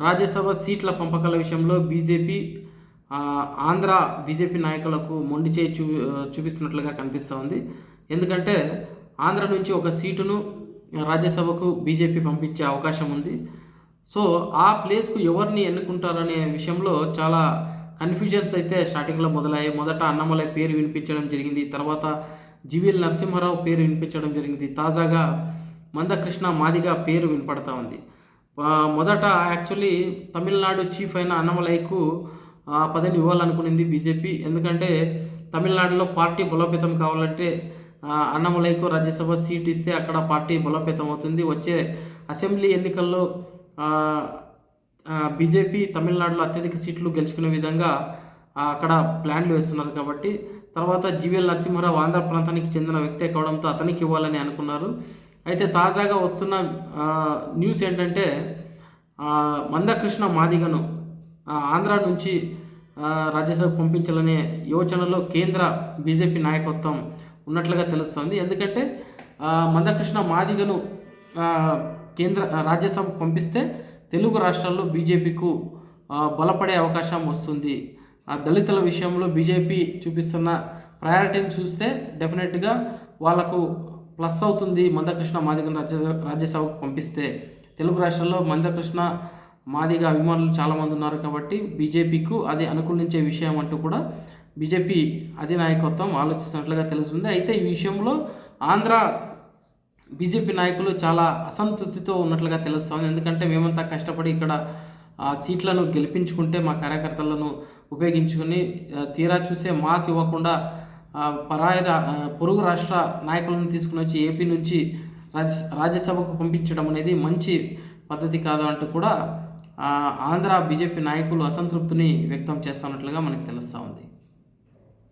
రాజ్యసభ సీట్ల పంపకాల విషయంలో BJP Andhra BJP నాయకులకు మొండి చేయి చూపిస్తున్నట్లుగా కనిపిస్తూ ఉంది. ఎందుకంటే ఆంధ్ర నుంచి ఒక సీటును రాజ్యసభకు బీజేపీ పంపించే అవకాశం ఉంది. సో ఆ ప్లేస్కు ఎవరిని ఎన్నుకుంటారనే విషయంలో చాలా కన్ఫ్యూజన్స్ అయితే స్టార్టింగ్లో మొదలయ్యాయి. మొదట అన్నమలై పేరు వినిపించడం జరిగింది, తర్వాత జీవీఎల్ నరసింహారావు పేరు వినిపించడం జరిగింది, తాజాగా మందకృష్ణ మాదిగ పేరు వినపడతా ఉంది. మొదట యాక్చువల్లీ తమిళనాడు చీఫ్ అయిన అన్నమలైకు పదవిని ఇవ్వాలనుకునింది బీజేపీ. ఎందుకంటే తమిళనాడులో పార్టీ బలోపేతం కావాలంటే అన్నమలైకు రాజ్యసభ సీట్ ఇస్తే అక్కడ పార్టీ బలోపేతం అవుతుంది. వచ్చే అసెంబ్లీ ఎన్నికల్లో బీజేపీ తమిళనాడులో అత్యధిక సీట్లు గెలుచుకునే విధంగా అక్కడ ప్లాన్లు వేస్తున్నారు. కాబట్టి తర్వాత జీవీఎల్ నరసింహారావు ఆంధ్ర ప్రాంతానికి చెందిన వ్యక్తే కావడంతో అతనికి ఇవ్వాలని అనుకున్నారు. అయితే తాజాగా వస్తున్న న్యూస్ ఏంటంటే మందకృష్ణ మాదిగను ఆంధ్ర నుంచి రాజ్యసభకు పంపించాలనే యోచనలో కేంద్ర బీజేపీ నాయకత్వం ఉన్నట్లుగా తెలుస్తుంది. ఎందుకంటే మందకృష్ణ మాదిగను కేంద్ర రాజ్యసభకు పంపిస్తే తెలుగు రాష్ట్రాల్లో బీజేపీకు బలపడే అవకాశం వస్తుంది. దళితుల విషయంలో బీజేపీ చూపిస్తున్న ప్రయారిటీని చూస్తే డెఫినెట్గా వాళ్ళకు ప్లస్ అవుతుంది. మందకృష్ణ మాదిగను రాజ్యసభకు పంపిస్తే తెలుగు రాష్ట్రాల్లో మందకృష్ణ మాదిగ అభిమానులు చాలామంది ఉన్నారు. కాబట్టి బీజేపీకు అది అనుకూలించే విషయం అంటూ కూడా బీజేపీ అధినాయకత్వం ఆలోచిస్తున్నట్లుగా తెలుస్తుంది. అయితే ఈ విషయంలో ఆంధ్ర బీజేపీ నాయకులు చాలా అసంతృప్తితో ఉన్నట్లుగా తెలుస్తుంది. ఎందుకంటే మేమంతా కష్టపడి ఇక్కడ సీట్లను గెలిపించుకుంటే మా కార్యకర్తలను ఉపయోగించుకుని తీరా చూస్తే మాకు ఇవ్వకుండా పొరుగు రాష్ట్ర నాయకులను తీసుకుని వచ్చి ఏపీ నుంచి రాజ్యసభకు పంపించడం అనేది మంచి పద్ధతి కాదు అంటూ కూడా ఆంధ్ర బీజేపీ నాయకులు అసంతృప్తిని వ్యక్తం చేస్తున్నట్లుగా మనకు తెలుస్తూ ఉంది.